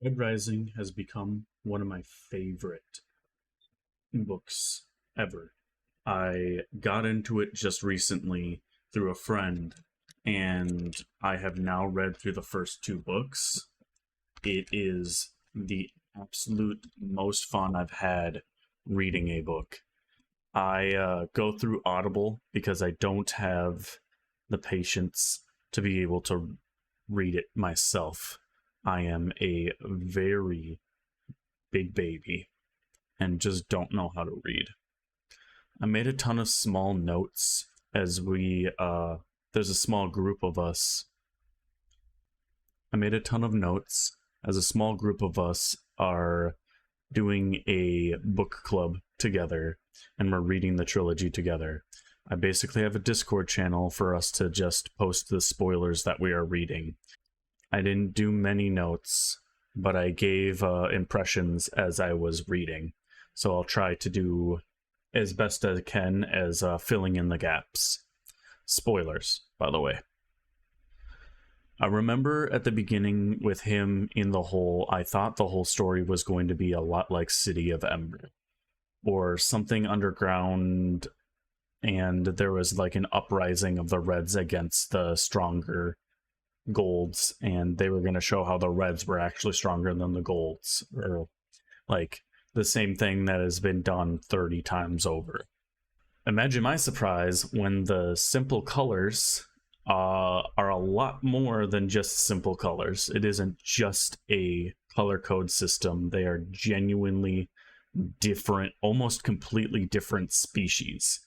Red Rising has become one of my favorite books ever. I got into it just recently through a friend, and I have now read through the first two books. It is the absolute most fun I've had reading a book. I go through Audible because I don't have the patience to be able to read it myself. I am a very big baby and just don't know how to read. I made a ton of small notes as there's a small group of us. I made a ton of notes as a small group of us are doing a book club together and we're reading the trilogy together. I basically have a Discord channel for us to just post the spoilers that we are reading. I didn't do many notes, but I gave impressions as I was reading. So I'll try to do as best as I can as filling in the gaps. Spoilers, by the way. I remember at the beginning with him in the hole, I thought the whole story was going to be a lot like City of Ember or something underground, and there was like an uprising of the Reds against the stronger Golds, and they were going to show how the Reds were actually stronger than the Golds, or like the same thing that has been done 30 times over. Imagine my surprise when the simple colors are a lot more than just simple colors. It isn't just a color code system. They are genuinely different, almost completely different species.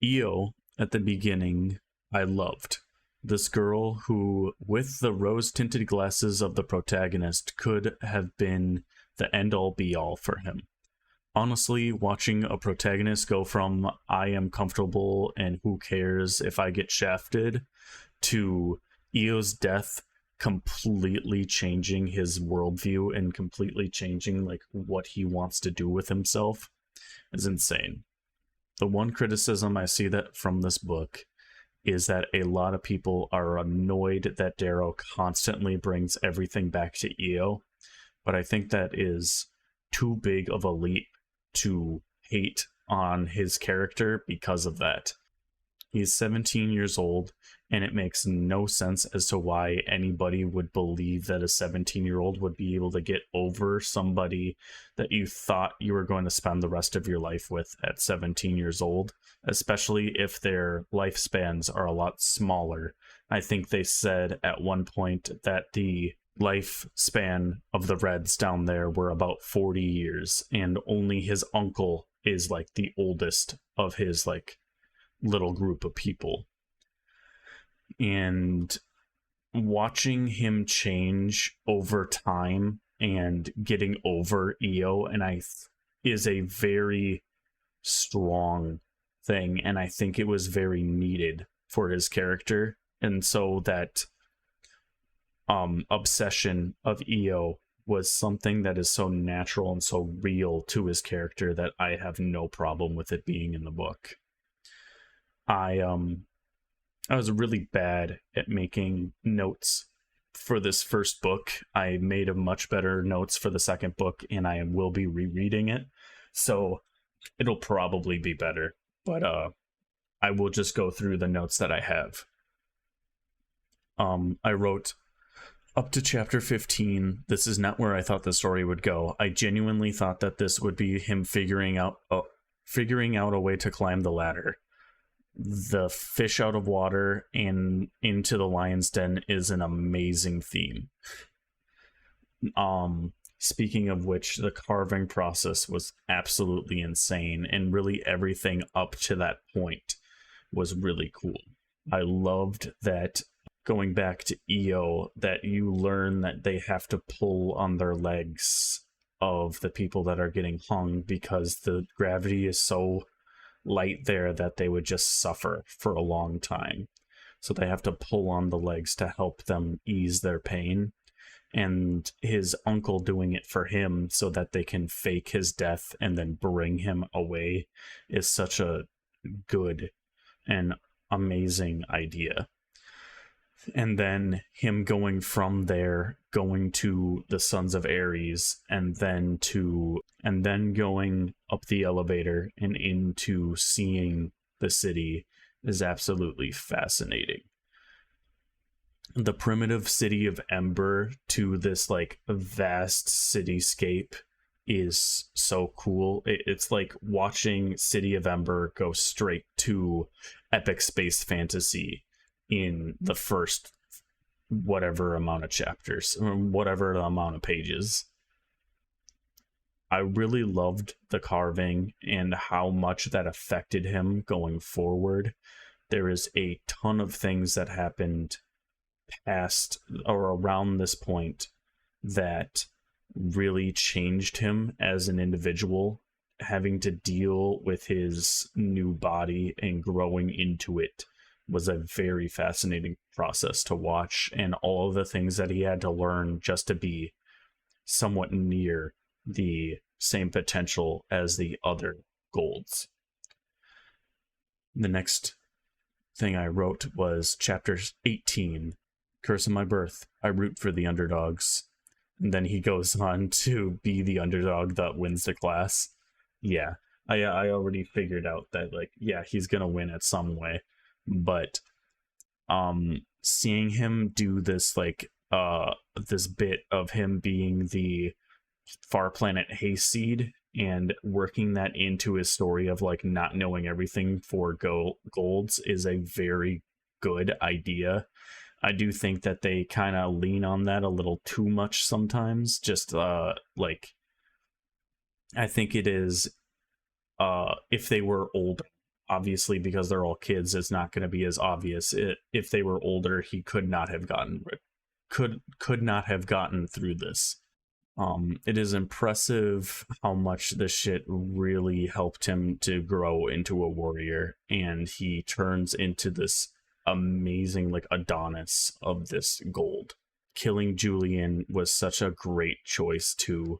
Io, at the beginning, I loved. This girl who, with the rose-tinted glasses of the protagonist, could have been the end-all be-all for him. Honestly, watching a protagonist go from I am comfortable and who cares if I get shafted to Io's death completely changing his worldview and completely changing like what he wants to do with himself is insane. The one criticism I see that from this book is that a lot of people are annoyed that Darrow constantly brings everything back to Io, but I think that is too big of a leap to hate on his character because of that. He's 17 years old, and it makes no sense as to why anybody would believe that a 17-year-old would be able to get over somebody that you thought you were going to spend the rest of your life with at 17 years old, especially if their lifespans are a lot smaller. I think they said at one point that the lifespan of the Reds down there were about 40 years, and only his uncle is like the oldest of his like little group of people. And watching him change over time and getting over Io is a very strong thing, and I think it was very needed for his character. And so that obsession of Io was something that is so natural and so real to his character that I have no problem with it being in the book. I was really bad at making notes for this first book. I made a much better notes for the second book, and I will be rereading it, so it'll probably be better. But I will just go through the notes that I have. I wrote up to chapter 15. This is not where I thought the story would go. I genuinely thought that this would be him figuring out a way to climb the ladder. The fish out of water and into the lion's den is an amazing theme. Speaking of which, the carving process was absolutely insane, and really everything up to that point was really cool. I loved that, going back to Io, that you learn that they have to pull on their legs of the people that are getting hung because the gravity is so light there that they would just suffer for a long time. So they have to pull on the legs to help them ease their pain. And his uncle doing it for him so that they can fake his death and then bring him away is such a good and amazing idea. And then him going from there, going to the Sons of Ares, and then going up the elevator and into seeing the city is absolutely fascinating. The primitive city of Ember to this like vast cityscape is so cool. It's like watching City of Ember go straight to epic space fantasy in the first whatever amount of chapters, or whatever the amount of pages. I really loved the carving and how much that affected him going forward. There is a ton of things that happened past or around this point that really changed him as an individual, having to deal with his new body and growing into it was a very fascinating process to watch, and all of the things that he had to learn just to be somewhat near the same potential as the other golds. The next thing I wrote was chapter 18, Curse of My Birth. I root for the underdogs. And then he goes on to be the underdog that wins the class. Yeah, I already figured out that, like, yeah, he's gonna win at some way. But seeing him do this, like, this bit of him being the Far Planet Hayseed and working that into his story of, like, not knowing everything for golds is a very good idea. I do think that they kind of lean on that a little too much sometimes. Just, like, I think it is, if they were older, obviously, because they're all kids, it's not going to be as obvious. If they were older, he could not have gotten through this. It is impressive how much this shit really helped him to grow into a warrior, and he turns into this amazing, like, Adonis of this gold. Killing Julian was such a great choice too.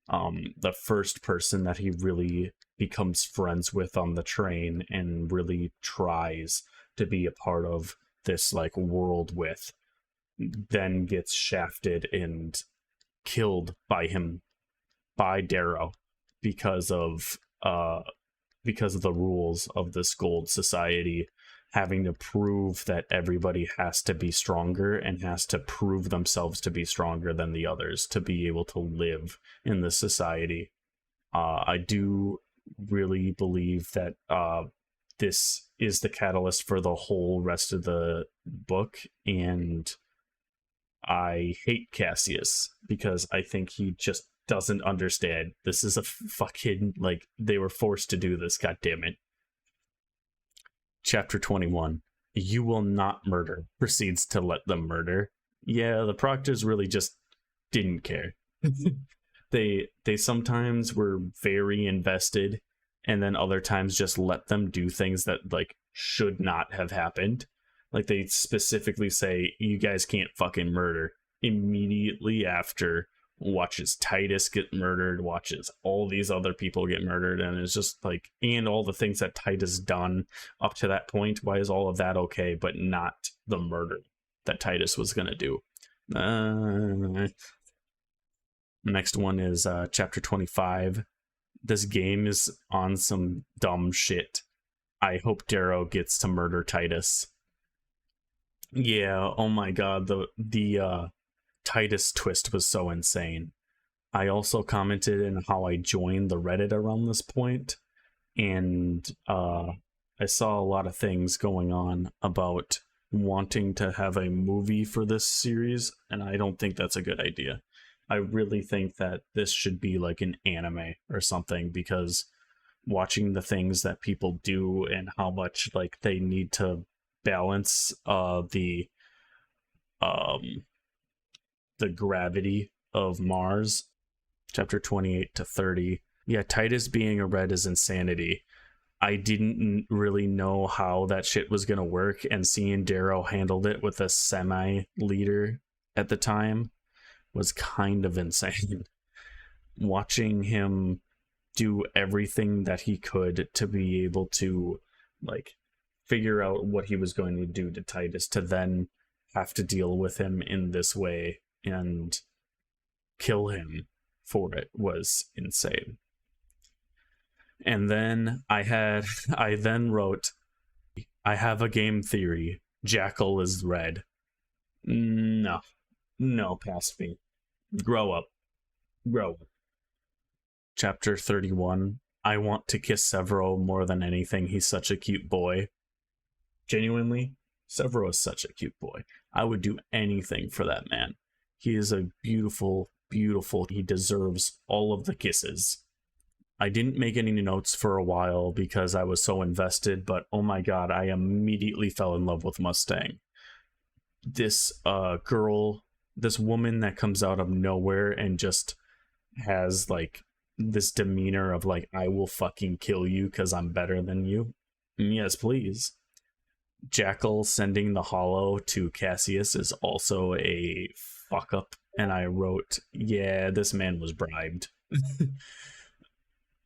The first person that he really becomes friends with on the train and really tries to be a part of this, like, world with, then gets shafted and killed by Darrow because of the rules of this gold society, having to prove that everybody has to be stronger and has to prove themselves to be stronger than the others to be able to live in this society. I do really believe that this is the catalyst for the whole rest of the book, and I hate Cassius because I think he just doesn't understand. This is a fucking, like, they were forced to do this, goddammit. Chapter 21, You Will Not Murder, proceeds to let them murder. Yeah, the Proctors really just didn't care. They sometimes were very invested, and then other times just let them do things that, like, should not have happened. Like, they specifically say, you guys can't fucking murder. Immediately after, watches Titus get murdered, watches all these other people get murdered, and it's just like, and all the things that Titus done up to that point, why is all of that okay, but not the murder that Titus was gonna do? Next one is chapter 25. This game is on some dumb shit. I hope Darrow gets to murder Titus. Yeah, oh my god, the Titus twist was so insane. I also commented in how I joined the Reddit around this point, and I saw a lot of things going on about wanting to have a movie for this series, and I don't think that's a good idea. I really think that this should be like an anime or something, because watching the things that people do and how much, like, they need to balance the gravity of Mars. Chapter 28 to 30. Yeah, Titus being a red is insanity. I didn't really know how that shit was gonna work, and seeing Darrow handled it with a semi-leader at the time was kind of insane. Watching him do everything that he could to be able to, like, figure out what he was going to do to Titus, to then have to deal with him in this way and kill him for it was insane. And then I then wrote, I have a game theory. Jackal is red. No, past me. Grow up. Chapter 31. I want to kiss Severo more than anything. He's such a cute boy. Genuinely, Severo is such a cute boy. I would do anything for that man. He is a beautiful, he deserves all of the kisses. I didn't make any notes for a while because I was so invested, but oh my god, I immediately fell in love with Mustang. This this woman that comes out of nowhere and just has like this demeanor of like, I will fucking kill you because I'm better than you. Yes, please. Jackal sending the hollow to Cassius is also a fuck up, and I wrote, yeah, this man was bribed.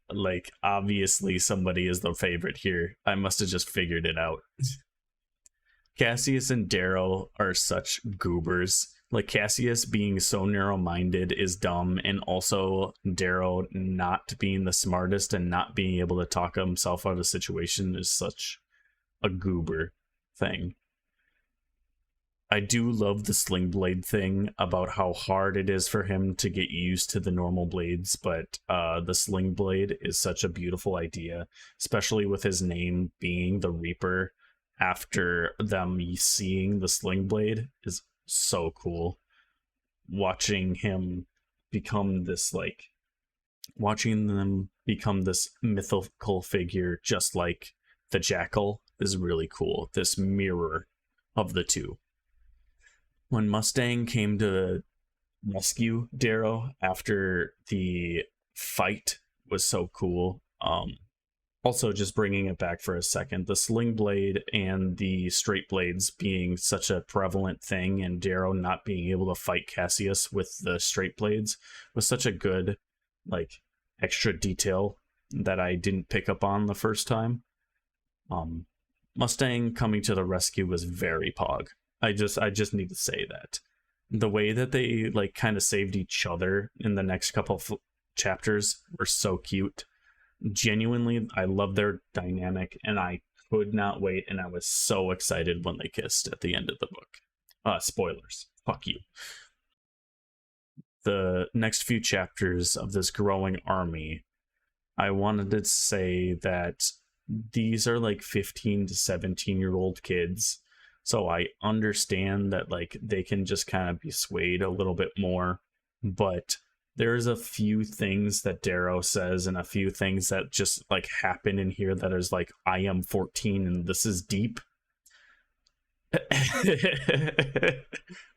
Like, obviously somebody is the favorite here. I must have just figured it out. Cassius and Darrow are such goobers. Like, Cassius being so narrow-minded is dumb, and also Darrow not being the smartest and not being able to talk himself out of a situation is such a goober thing. I do love the sling blade thing about how hard it is for him to get used to the normal blades, but the sling blade is such a beautiful idea, especially with his name being the Reaper. After them seeing the sling blade is so cool. Watching them become this mythical figure just like the Jackal is really cool. This mirror of the two. When Mustang came to rescue Darrow after the fight was so cool. Also, just bringing it back for a second, the sling blade and the straight blades being such a prevalent thing, and Darrow not being able to fight Cassius with the straight blades was such a good, like, extra detail that I didn't pick up on the first time. Mustang coming to the rescue was very pog. I just need to say that. The way that they, like, kind of saved each other in the next couple of chapters were so cute. Genuinely, I love their dynamic, and I could not wait, and I was so excited when they kissed at the end of the book. Spoilers. Fuck you. The next few chapters of this growing army, I wanted to say that these are like 15 to 17-year-old kids, so I understand that like they can just kind of be swayed a little bit more, but there's a few things that Darrow says and a few things that just like happen in here that is like, I am 14 and this is deep.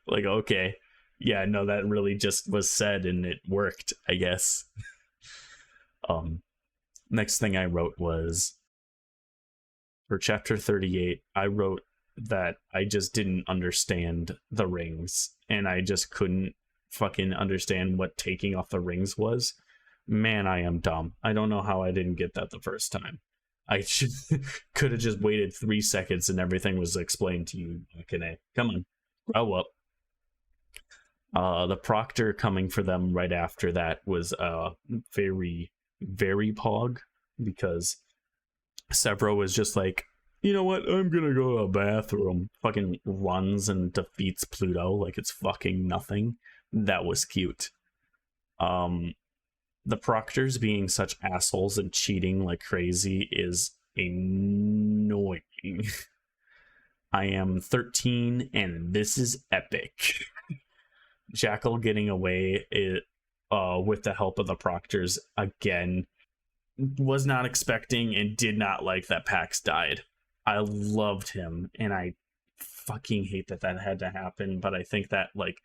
Like, okay. Yeah, no, that really just was said and it worked, I guess. Next thing I wrote was, for chapter 38, I wrote that I just didn't understand the rings, and I just couldn't fucking understand what taking off the rings was. Man, I am dumb. I don't know how I didn't get that the first time. I could have just waited 3 seconds and everything was explained to you. Okay, come on, grow up. The proctor coming for them right after that was very, very pog, because Severo was just like, you know what, I'm gonna go to the bathroom. Fucking runs and defeats Pluto like it's fucking nothing. That was cute. The proctors being such assholes and cheating like crazy is annoying. I am 13 and this is epic. Jackal getting away with the help of the proctors again. Was not expecting and did not like that Pax died. I loved him, and I fucking hate that that had to happen, but I think that like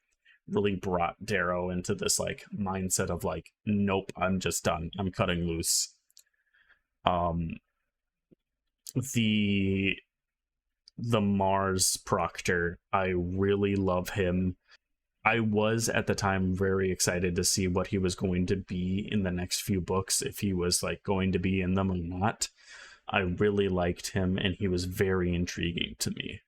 really brought Darrow into this like mindset of like, nope, I'm just done. I'm cutting loose. The Mars proctor, I really love him. I was at the time very excited to see what he was going to be in the next few books, if he was like going to be in them or not. I really liked him, and he was very intriguing to me.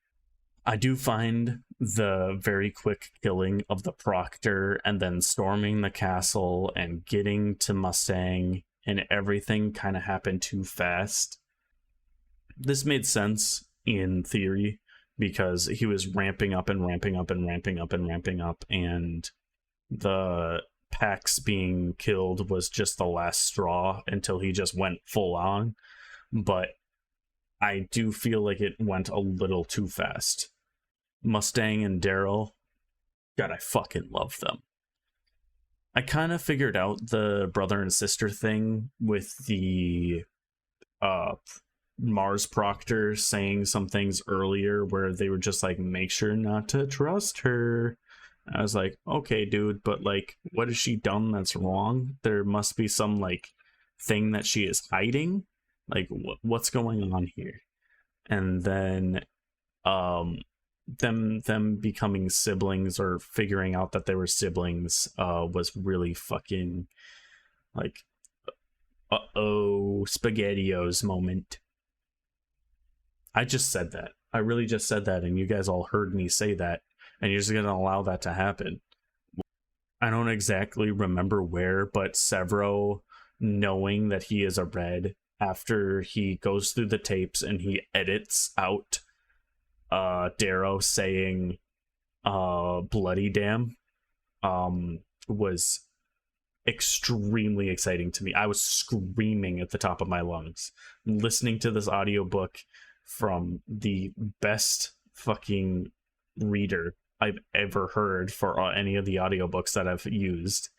I do find the very quick killing of the Proctor and then storming the castle and getting to Mustang and everything kind of happened too fast. This made sense in theory because he was ramping up and ramping up and ramping up and ramping up, and the Pax being killed was just the last straw until he just went full on. But I do feel like it went a little too fast. Mustang and Daryl, God, I fucking love them. I kind of figured out the brother and sister thing with the Mars Proctor saying some things earlier where they were just like, make sure not to trust her. I was like, okay, dude, but like, what has she done that's wrong? There must be some like thing that she is hiding. Like, what's going on here? And then them becoming siblings or figuring out that they were siblings was really fucking like SpaghettiOs moment. I just said that. I really just said that, and you guys all heard me say that, and you're just gonna allow that to happen. I don't exactly remember where, but Severo knowing that he is a red after he goes through the tapes and he edits out Darrow saying bloody damn was extremely exciting to me. I was screaming at the top of my lungs listening to this audiobook from the best fucking reader I've ever heard for any of the audiobooks that I've used.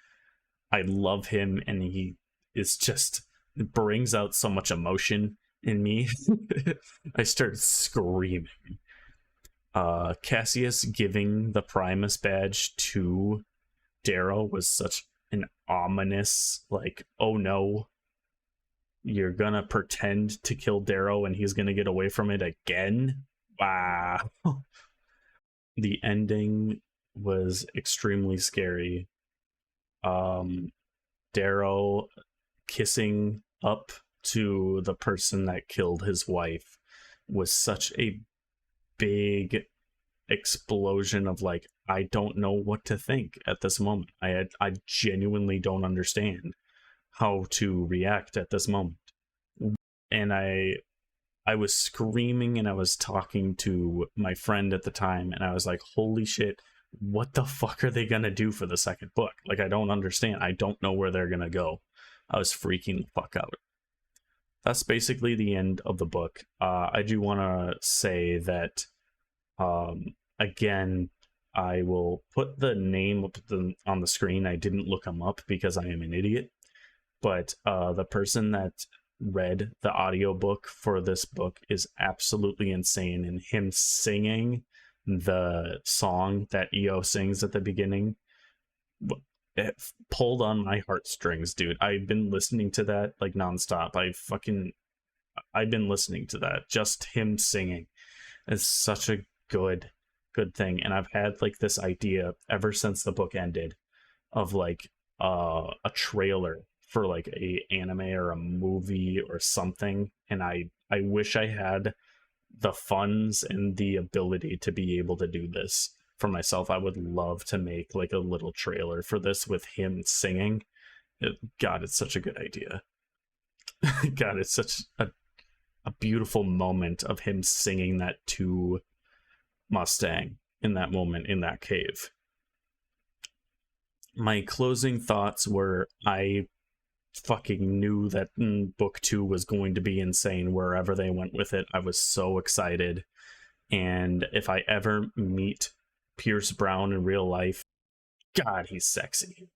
I love him, and he is just brings out so much emotion in me. I started screaming. Cassius giving the Primus badge to Darrow was such an ominous, like, oh no, you're gonna pretend to kill Darrow and he's gonna get away from it again? Wow. The ending was extremely scary. Darrow kissing up to the person that killed his wife was such a big explosion of like, I don't know what to think at this moment. I genuinely don't understand how to react at this moment. And I was screaming, and I was talking to my friend at the time, and I was like, holy shit, what the fuck are they gonna do for the second book? Like, I don't understand. I don't know where they're gonna go. I was freaking the fuck out. That's basically the end of the book. I do want to say that, again, I will put the name up on the screen. I didn't look them up because I am an idiot. But the person that read the audiobook for this book is absolutely insane. And him singing the song that EO sings at the beginning, it pulled on my heartstrings, dude. I've been listening to that like nonstop. I've been listening to that. Just him singing is such a good thing. And I've had like this idea ever since the book ended of like a trailer for like a anime or a movie or something. And I wish I had the funds and the ability to be able to do this for myself. I would love to make like a little trailer for this with him singing. God, it's such a good idea. God, it's such a beautiful moment of him singing that to Mustang in that moment in that cave. My closing thoughts were, I fucking knew that book 2 was going to be insane wherever they went with it. I was so excited. And if I ever meet Pierce Brown in real life, God, he's sexy.